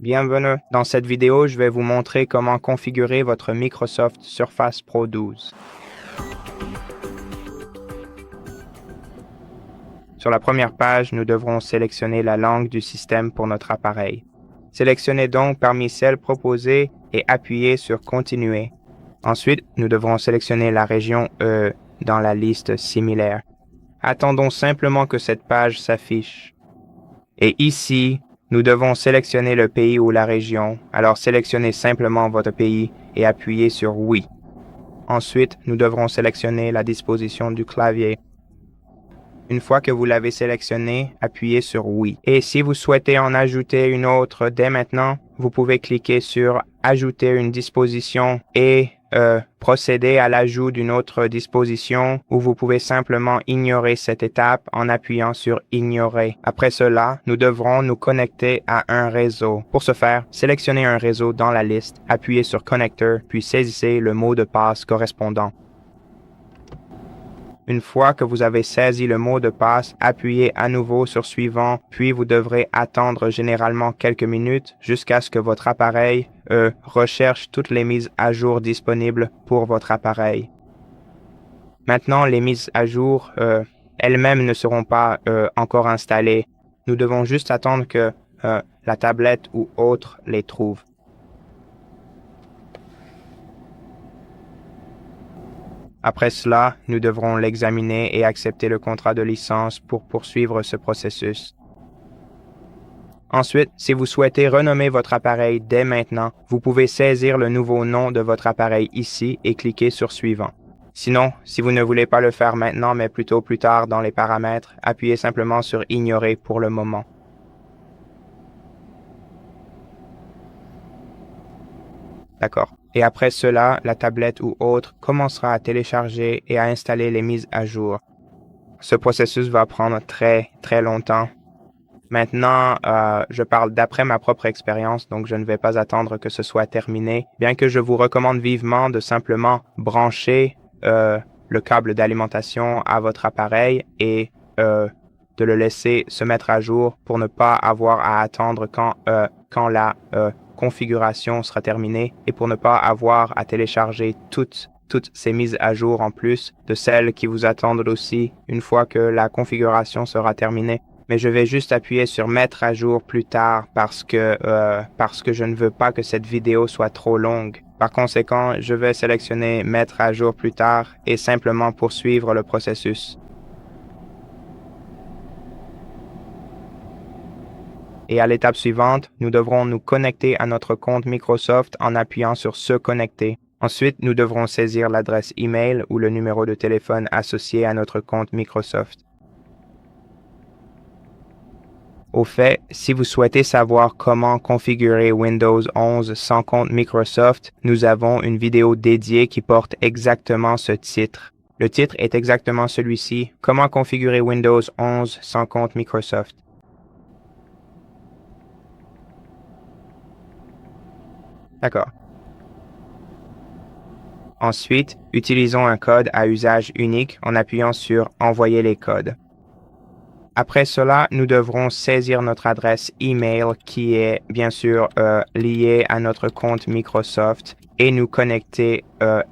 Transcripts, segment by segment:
Bienvenue. Dans cette vidéo, je vais vous montrer comment configurer votre Microsoft Surface Pro 12. Sur la première page, nous devrons sélectionner la langue du système pour notre appareil. Sélectionnez donc parmi celles proposées et appuyez sur Continuer. Ensuite, nous devrons sélectionner la région E dans la liste similaire. Attendons simplement que cette page s'affiche. Et ici, nous devons sélectionner le pays ou la région, alors sélectionnez simplement votre pays et appuyez sur Oui. Ensuite, nous devrons sélectionner la disposition du clavier. Une fois que vous l'avez sélectionné, appuyez sur Oui. Et si vous souhaitez en ajouter une autre dès maintenant, vous pouvez cliquer sur Ajouter une disposition et procéder à l'ajout d'une autre disposition, ou vous pouvez simplement ignorer cette étape en appuyant sur Ignorer. Après cela, nous devrons nous connecter à un réseau. Pour ce faire, sélectionnez un réseau dans la liste, appuyez sur Connecteur, puis saisissez le mot de passe correspondant. Une fois que vous avez saisi le mot de passe, appuyez à nouveau sur Suivant, puis vous devrez attendre généralement quelques minutes jusqu'à ce que votre appareil recherche toutes les mises à jour disponibles pour votre appareil. Maintenant, les mises à jour elles-mêmes ne seront pas encore installées. Nous devons juste attendre que la tablette ou autre les trouve. Après cela, nous devrons l'examiner et accepter le contrat de licence pour poursuivre ce processus. Ensuite, si vous souhaitez renommer votre appareil dès maintenant, vous pouvez saisir le nouveau nom de votre appareil ici et cliquer sur Suivant. Sinon, si vous ne voulez pas le faire maintenant, mais plutôt plus tard dans les paramètres, appuyez simplement sur Ignorer pour le moment. D'accord. Et après cela, la tablette ou autre commencera à télécharger et à installer les mises à jour. Ce processus va prendre très longtemps. Maintenant, je parle d'après ma propre expérience, donc je ne vais pas attendre que ce soit terminé, bien que je vous recommande vivement de simplement brancher le câble d'alimentation à votre appareil et de le laisser se mettre à jour pour ne pas avoir à attendre quand la configuration sera terminée et pour ne pas avoir à télécharger toutes ces mises à jour en plus de celles qui vous attendent aussi une fois que la configuration sera terminée. Mais je vais juste appuyer sur Mettre à jour plus tard parce que je ne veux pas que cette vidéo soit trop longue. Par conséquent, je vais sélectionner Mettre à jour plus tard et simplement poursuivre le processus. Et à l'étape suivante, nous devrons nous connecter à notre compte Microsoft en appuyant sur Se connecter. Ensuite, nous devrons saisir l'adresse email ou le numéro de téléphone associé à notre compte Microsoft. Au fait, si vous souhaitez savoir comment configurer Windows 11 sans compte Microsoft, nous avons une vidéo dédiée qui porte exactement ce titre. Le titre est exactement celui-ci, Comment configurer Windows 11 sans compte Microsoft. D'accord. Ensuite, utilisons un code à usage unique en appuyant sur Envoyer les codes. Après cela, nous devrons saisir notre adresse email qui est bien sûr liée à notre compte Microsoft et nous connecter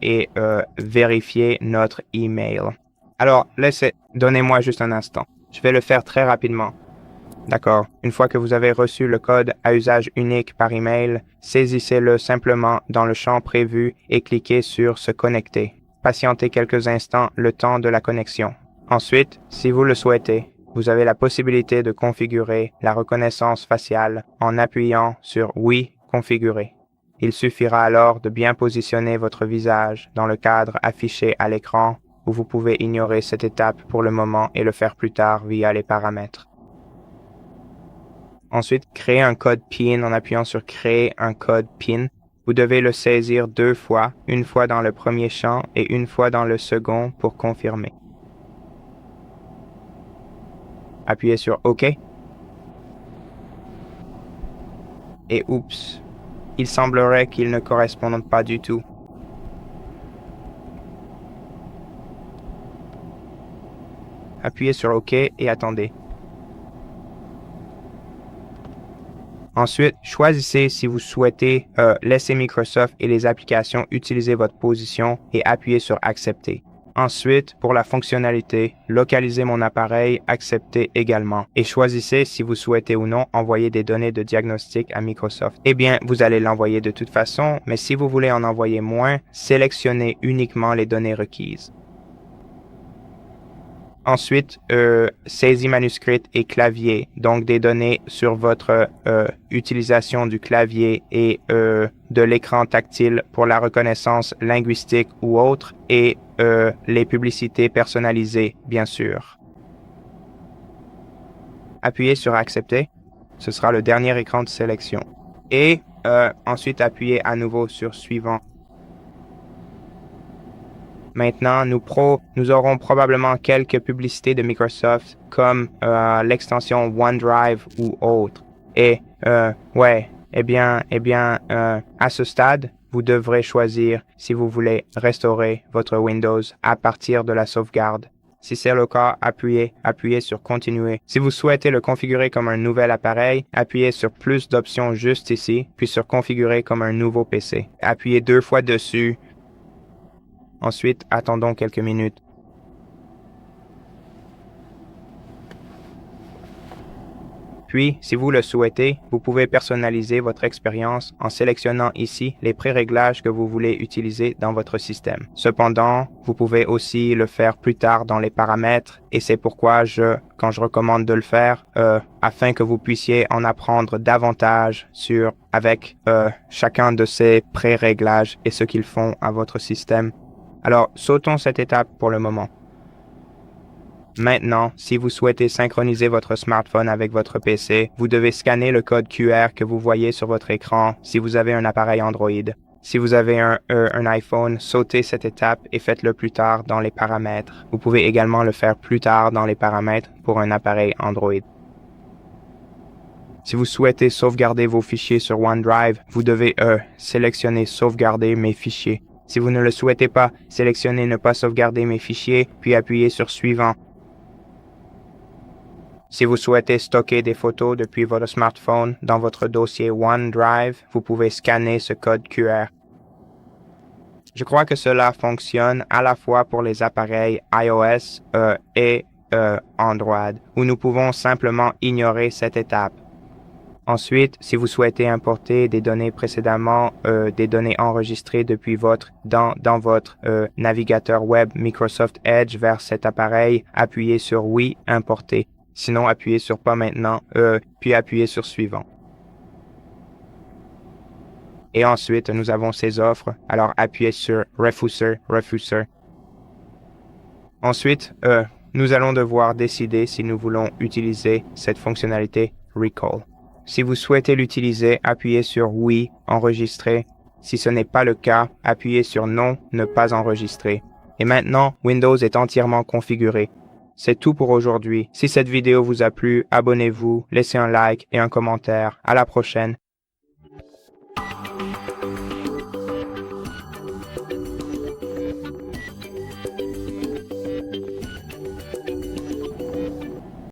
et vérifier notre email. Alors, donnez-moi juste un instant. Je vais le faire très rapidement. D'accord. Une fois que vous avez reçu le code à usage unique par email, saisissez-le simplement dans le champ prévu et cliquez sur Se connecter. Patientez quelques instants le temps de la connexion. Ensuite, si vous le souhaitez, vous avez la possibilité de configurer la reconnaissance faciale en appuyant sur Oui, configurer. Il suffira alors de bien positionner votre visage dans le cadre affiché à l'écran où vous pouvez ignorer cette étape pour le moment et le faire plus tard via les paramètres. Ensuite, créez un code PIN en appuyant sur Créer un code PIN. Vous devez le saisir 2 fois, une fois dans le premier champ et une fois dans le second pour confirmer. Appuyez sur OK. Et oups, il semblerait qu'il ne corresponde pas du tout. Appuyez sur OK et attendez. Ensuite, choisissez si vous souhaitez laisser Microsoft et les applications utiliser votre position et appuyez sur Accepter. Ensuite, pour la fonctionnalité, localisez mon appareil, acceptez également et choisissez si vous souhaitez ou non envoyer des données de diagnostic à Microsoft. Eh bien, vous allez l'envoyer de toute façon, mais si vous voulez en envoyer moins, sélectionnez uniquement les données requises. Ensuite, saisie manuscrite et clavier, donc des données sur votre utilisation du clavier et de l'écran tactile pour la reconnaissance linguistique ou autre, et les publicités personnalisées, bien sûr. Appuyez sur Accepter, ce sera le dernier écran de sélection. Et ensuite, appuyez à nouveau sur Suivant. Maintenant, nous aurons probablement quelques publicités de Microsoft comme l'extension OneDrive ou autre. Et à ce stade, vous devrez choisir si vous voulez restaurer votre Windows à partir de la sauvegarde. Si c'est le cas, appuyez sur Continuer. Si vous souhaitez le configurer comme un nouvel appareil, appuyez sur plus d'options juste ici, puis sur Configurer comme un nouveau PC. Appuyez 2 fois dessus. Ensuite, attendons quelques minutes. Puis, si vous le souhaitez, vous pouvez personnaliser votre expérience en sélectionnant ici les pré-réglages que vous voulez utiliser dans votre système. Cependant, vous pouvez aussi le faire plus tard dans les paramètres et c'est pourquoi quand je recommande de le faire, afin que vous puissiez en apprendre davantage avec chacun de ces pré-réglages et ce qu'ils font à votre système. Alors, sautons cette étape pour le moment. Maintenant, si vous souhaitez synchroniser votre smartphone avec votre PC, vous devez scanner le code QR que vous voyez sur votre écran si vous avez un appareil Android. Si vous avez un iPhone, sautez cette étape et faites-le plus tard dans les paramètres. Vous pouvez également le faire plus tard dans les paramètres pour un appareil Android. Si vous souhaitez sauvegarder vos fichiers sur OneDrive, vous devez sélectionner Sauvegarder mes fichiers. Si vous ne le souhaitez pas, sélectionnez Ne pas sauvegarder mes fichiers, puis appuyez sur Suivant. Si vous souhaitez stocker des photos depuis votre smartphone dans votre dossier OneDrive, vous pouvez scanner ce code QR. Je crois que cela fonctionne à la fois pour les appareils iOS et Android, où nous pouvons simplement ignorer cette étape. Ensuite, si vous souhaitez importer des données précédemment, des données enregistrées depuis dans votre navigateur web Microsoft Edge vers cet appareil, appuyez sur Oui, importer. Sinon, appuyez sur Pas maintenant, puis appuyez sur Suivant. Et ensuite, nous avons ces offres. Alors, appuyez sur Refuser. Ensuite, nous allons devoir décider si nous voulons utiliser cette fonctionnalité Recall. Si vous souhaitez l'utiliser, appuyez sur Oui, enregistrer. Si ce n'est pas le cas, appuyez sur Non, ne pas enregistrer. Et maintenant, Windows est entièrement configuré. C'est tout pour aujourd'hui. Si cette vidéo vous a plu, abonnez-vous, laissez un like et un commentaire. À la prochaine.